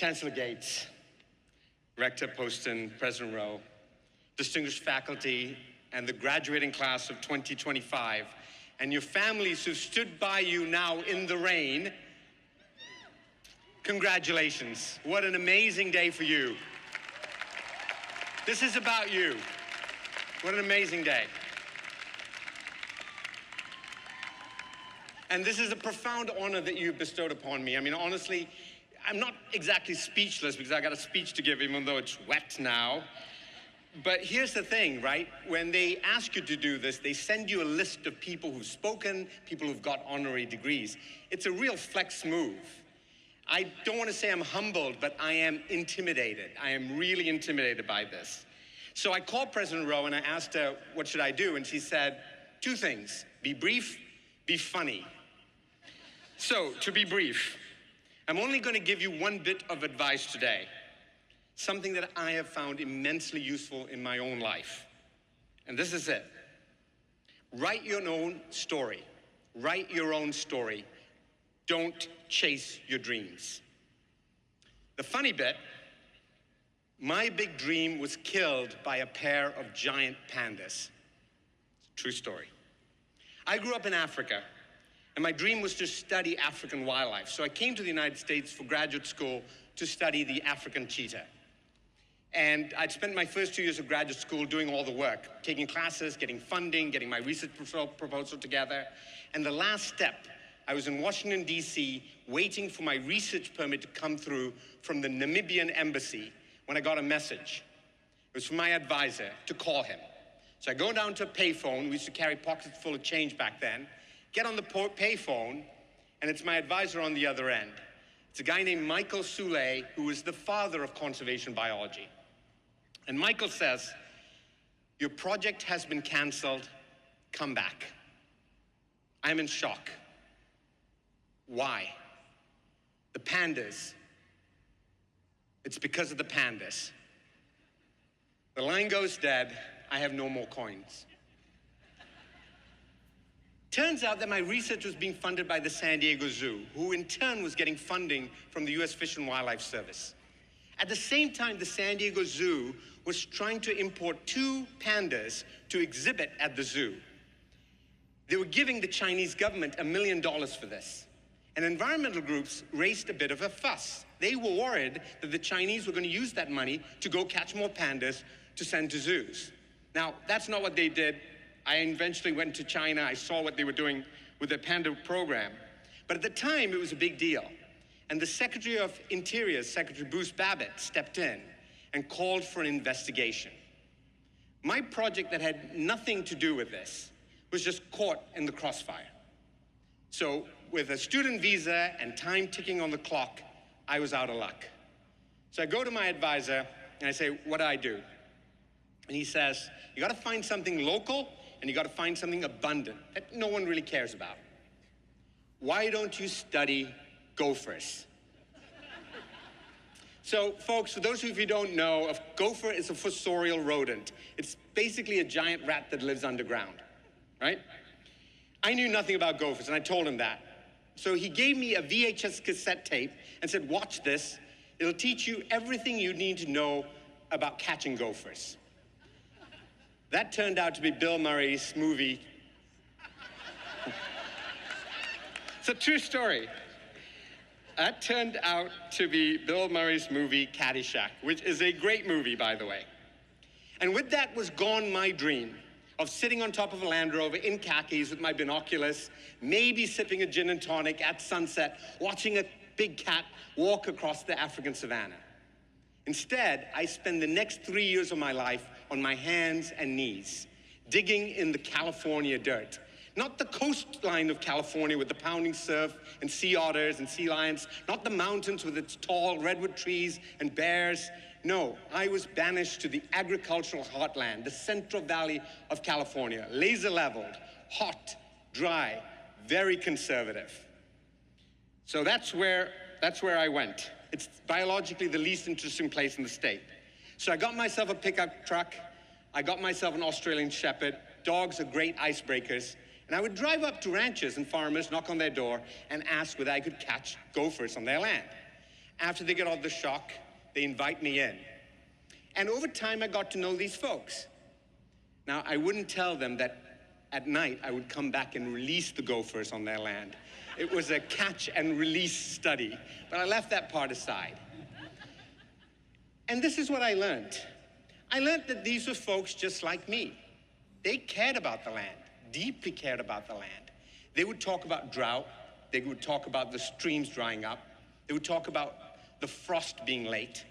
Chancellor Gates, Rector Poston, President Rowe, distinguished faculty, and the graduating class of 2025, and your families who stood by you now in the rain, congratulations. What an amazing day for you. This is about you. What an amazing day. And this is a profound honor that you've bestowed upon me. I mean, honestly, I'm not exactly speechless because I got a speech to give, even though it's wet now. But here's the thing, right? When they ask you to do this, they send you a list of people who've spoken, people who've got honorary degrees. It's a real flex move. I don't want to say I'm humbled, but I am intimidated. I am really intimidated by this. So I called President Rowe and I asked her, what should I do? And she said, 2 things: be brief, be funny. So, to be brief, I'm only going to give you one bit of advice today, something that I have found immensely useful in my own life. And this is it. Write your own story. Write your own story. Don't chase your dreams. The funny bit, my big dream was killed by a pair of giant pandas. True story. I grew up in Africa, and my dream was to study African wildlife. So I came to the United States for graduate school to study the African cheetah. And I'd spent my first 2 years of graduate school doing all the work, taking classes, getting funding, getting my research proposal together. And the last step, I was in Washington, D.C., waiting for my research permit to come through from the Namibian embassy when I got a message. It was from my advisor to call him. So I go down to a payphone. We used to carry pockets full of change back then. Get on the payphone, and it's my advisor on the other end. It's a guy named Michael Soule, who is the father of conservation biology. And Michael says, your project has been canceled, come back. I'm in shock. Why? The pandas. It's because of the pandas. The line goes dead, I have no more coins. Turns out that my research was being funded by the San Diego Zoo, who in turn was getting funding from the US Fish and Wildlife Service. At the same time, the San Diego Zoo was trying to import 2 pandas to exhibit at the zoo. They were giving the Chinese government $1 million for this. And environmental groups raised a bit of a fuss. They were worried that the Chinese were going to use that money to go catch more pandas to send to zoos. Now, that's not what they did. I eventually went to China. I saw what they were doing with their panda program. But at the time, it was a big deal. And the Secretary of Interior, Secretary Bruce Babbitt, stepped in and called for an investigation. My project that had nothing to do with this was just caught in the crossfire. So with a student visa and time ticking on the clock, I was out of luck. So I go to my advisor and I say, what do I do? And he says, you got to find something local and you got to find something abundant that no one really cares about. Why don't you study gophers? So, folks, for those of you who don't know, a gopher is a fossorial rodent. It's basically a giant rat that lives underground, right? I knew nothing about gophers, and I told him that. So he gave me a VHS cassette tape and said, watch this. It'll teach you everything you need to know about catching gophers. That turned out to be Bill Murray's movie. It's a true story. That turned out to be Bill Murray's movie, Caddyshack, which is a great movie, by the way. And with that was gone my dream of sitting on top of a Land Rover in khakis with my binoculars, maybe sipping a gin and tonic at sunset, watching a big cat walk across the African savannah. Instead, I spend the next 3 years of my life on my hands and knees, digging in the California dirt. Not the coastline of California with the pounding surf and sea otters and sea lions, not the mountains with its tall redwood trees and bears. No, I was banished to the agricultural heartland, the Central Valley of California, laser-leveled, hot, dry, very conservative. So that's where I went. It's biologically the least interesting place in the state. So I got myself a pickup truck. I got myself an Australian Shepherd. Dogs are great icebreakers. And I would drive up to ranchers and farmers, knock on their door, and ask whether I could catch gophers on their land. After they get off the shock, they invite me in. And over time, I got to know these folks. Now, I wouldn't tell them that at night I would come back and release the gophers on their land. It was a catch and release study, but I left that part aside. And this is what I learned. I learned that these were folks just like me. They cared about the land, deeply cared about the land. They would talk about drought. They would talk about the streams drying up. They would talk about the frost being late,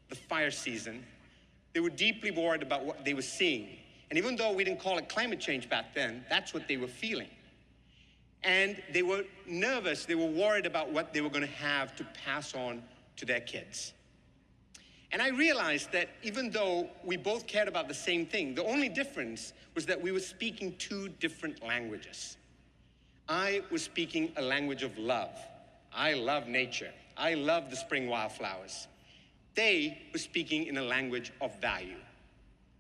the fire season. They were deeply worried about what they were seeing. And even though we didn't call it climate change back then, that's what they were feeling. And they were nervous. They were worried about what they were going to have to pass on to their kids. And I realized that even though we both cared about the same thing, the only difference was that we were speaking two different languages. I was speaking a language of love. I love nature. I love the spring wildflowers. They were speaking in a language of value.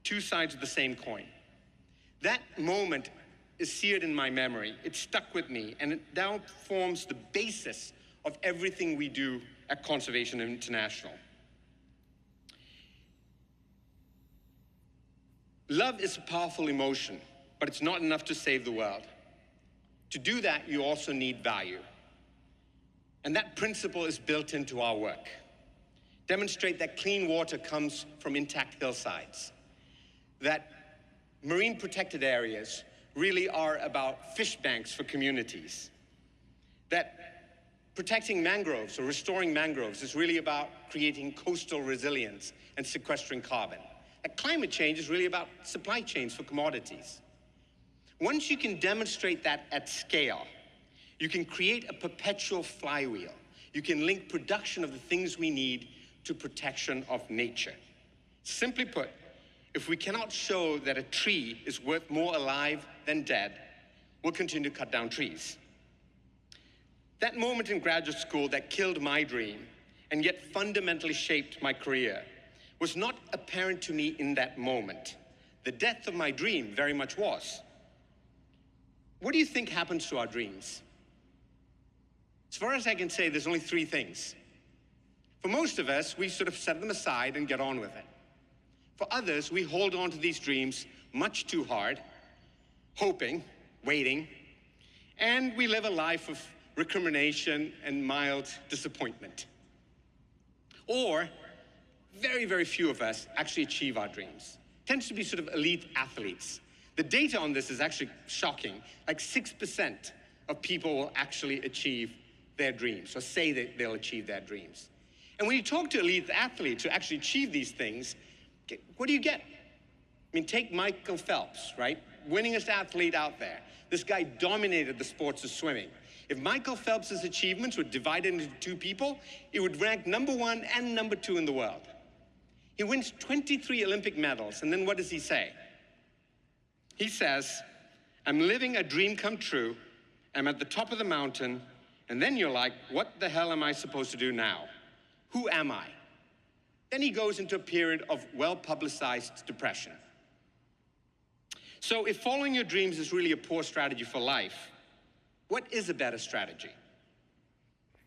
Two sides of the same coin. That moment is seared in my memory. It stuck with me, and it now forms the basis of everything we do at Conservation International. Love is a powerful emotion, but it's not enough to save the world. To do that, you also need value. And that principle is built into our work. Demonstrate that clean water comes from intact hillsides, that marine protected areas really are about fish banks for communities, that protecting mangroves or restoring mangroves is really about creating coastal resilience and sequestering carbon. That climate change is really about supply chains for commodities. Once you can demonstrate that at scale, you can create a perpetual flywheel. You can link production of the things we need to protection of nature. Simply put, if we cannot show that a tree is worth more alive than dead, we'll continue to cut down trees. That moment in graduate school that killed my dream and yet fundamentally shaped my career was not apparent to me in that moment. The death of my dream very much was. What do you think happens to our dreams? As far as I can say, there's only three things. For most of us, we sort of set them aside and get on with it. For others, we hold on to these dreams much too hard, hoping, waiting, and we live a life of recrimination and mild disappointment. Or, very, very few of us actually achieve our dreams. Tends to be sort of elite athletes. The data on this is actually shocking. Like 6% of people will actually achieve their dreams, or say that they'll achieve their dreams. And when you talk to elite athletes who actually achieve these things, what do you get? I mean, take Michael Phelps, right? Winningest athlete out there. This guy dominated the sports of swimming. If Michael Phelps' achievements were divided into two people, he would rank #1 and #2 in the world. He wins 23 Olympic medals, and then what does he say? He says, I'm living a dream come true, I'm at the top of the mountain, and then you're like, what the hell am I supposed to do now? Who am I? Then he goes into a period of well-publicized depression. So if following your dreams is really a poor strategy for life, what is a better strategy?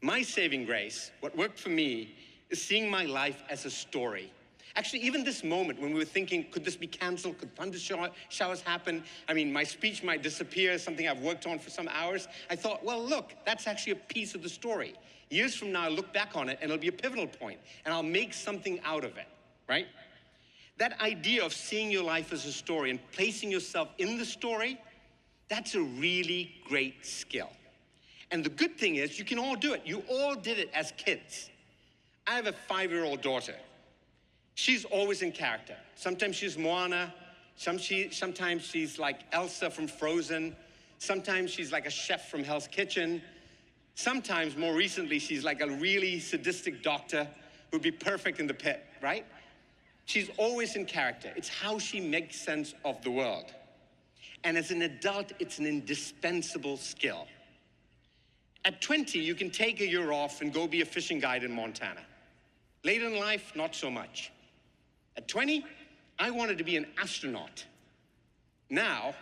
My saving grace, what worked for me, is seeing my life as a story. Actually, even this moment when we were thinking, could this be canceled? Could thunder showers happen? I mean, my speech might disappear, something I've worked on for some hours. I thought, well, look, that's actually a piece of the story. Years from now, I'll look back on it and it'll be a pivotal point and I'll make something out of it, right? That idea of seeing your life as a story and placing yourself in the story, that's a really great skill. And the good thing is you can all do it. You all did it as kids. I have a 5-year-old daughter. She's always in character. Sometimes she's Moana, sometimes she's like Elsa from Frozen, sometimes she's like a chef from Hell's Kitchen, sometimes, more recently, she's like a really sadistic doctor who'd be perfect in the pit, right? She's always in character. It's how she makes sense of the world. And as an adult, it's an indispensable skill. At 20, you can take a year off and go be a fishing guide in Montana. Later in life, not so much. At 20, I wanted to be an astronaut. Now,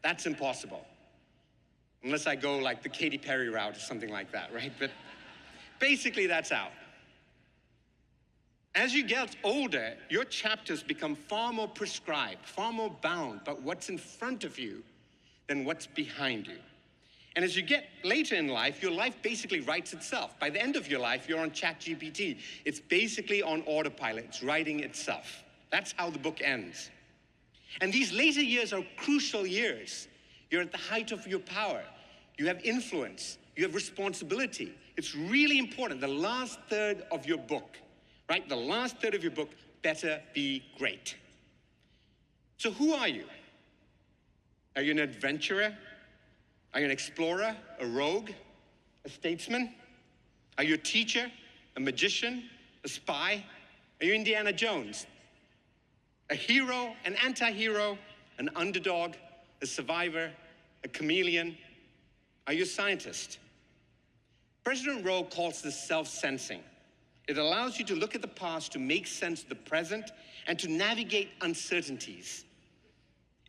that's impossible. Unless I go like the Katy Perry route or something like that, right? But basically, that's out. As you get older, your chapters become far more prescribed, far more bound by what's in front of you than what's behind you. And as you get later in life, your life basically writes itself. By the end of your life, you're on ChatGPT. It's basically on autopilot. It's writing itself. That's how the book ends. And these later years are crucial years. You're at the height of your power. You have influence. You have responsibility. It's really important. The last third of your book, right? The last third of your book better be great. So who are you? Are you an adventurer? Are you an explorer, a rogue, a statesman? Are you a teacher, a magician, a spy? Are you Indiana Jones? A hero, an anti-hero, an underdog, a survivor, a chameleon? Are you a scientist? President Rowe calls this self-sensing. It allows you to look at the past to make sense of the present and to navigate uncertainties.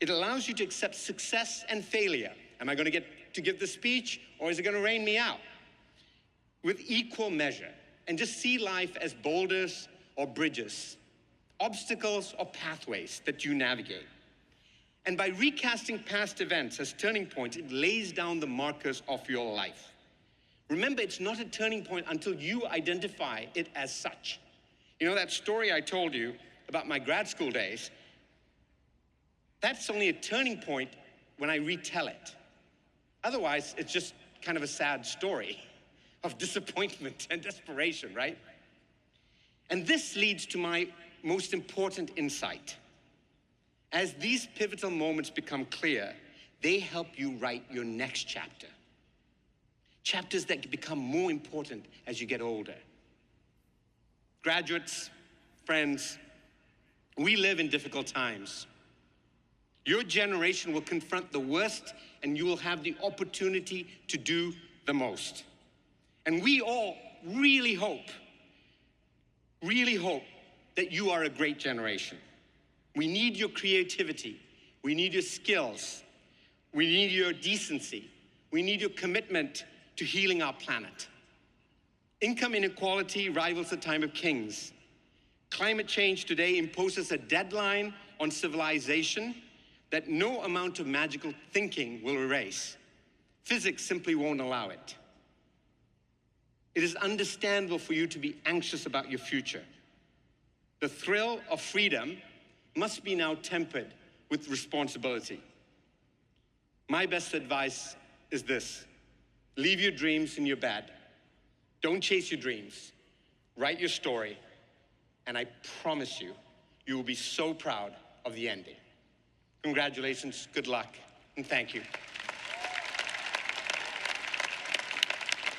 It allows you to accept success and failure. Am I going to get to give the speech, or is it going to rain me out? With equal measure, and just see life as boulders or bridges, obstacles or pathways that you navigate. And by recasting past events as turning points, it lays down the markers of your life. Remember, it's not a turning point until you identify it as such. You know that story I told you about my grad school days? That's only a turning point when I retell it. Otherwise, it's just kind of a sad story of disappointment and desperation, right? And this leads to my most important insight. As these pivotal moments become clear, they help you write your next chapter. Chapters that become more important as you get older. Graduates, friends, we live in difficult times. Your generation will confront the worst, and you will have the opportunity to do the most. And we all really hope that you are a great generation. We need your creativity. We need your skills. We need your decency. We need your commitment to healing our planet. Income inequality rivals the time of kings. Climate change today imposes a deadline on civilization that no amount of magical thinking will erase. Physics simply won't allow it. It is understandable for you to be anxious about your future. The thrill of freedom must be now tempered with responsibility. My best advice is this: leave your dreams in your bed. Don't chase your dreams. Write your story, and I promise you, you will be so proud of the ending. Congratulations, good luck, and thank you.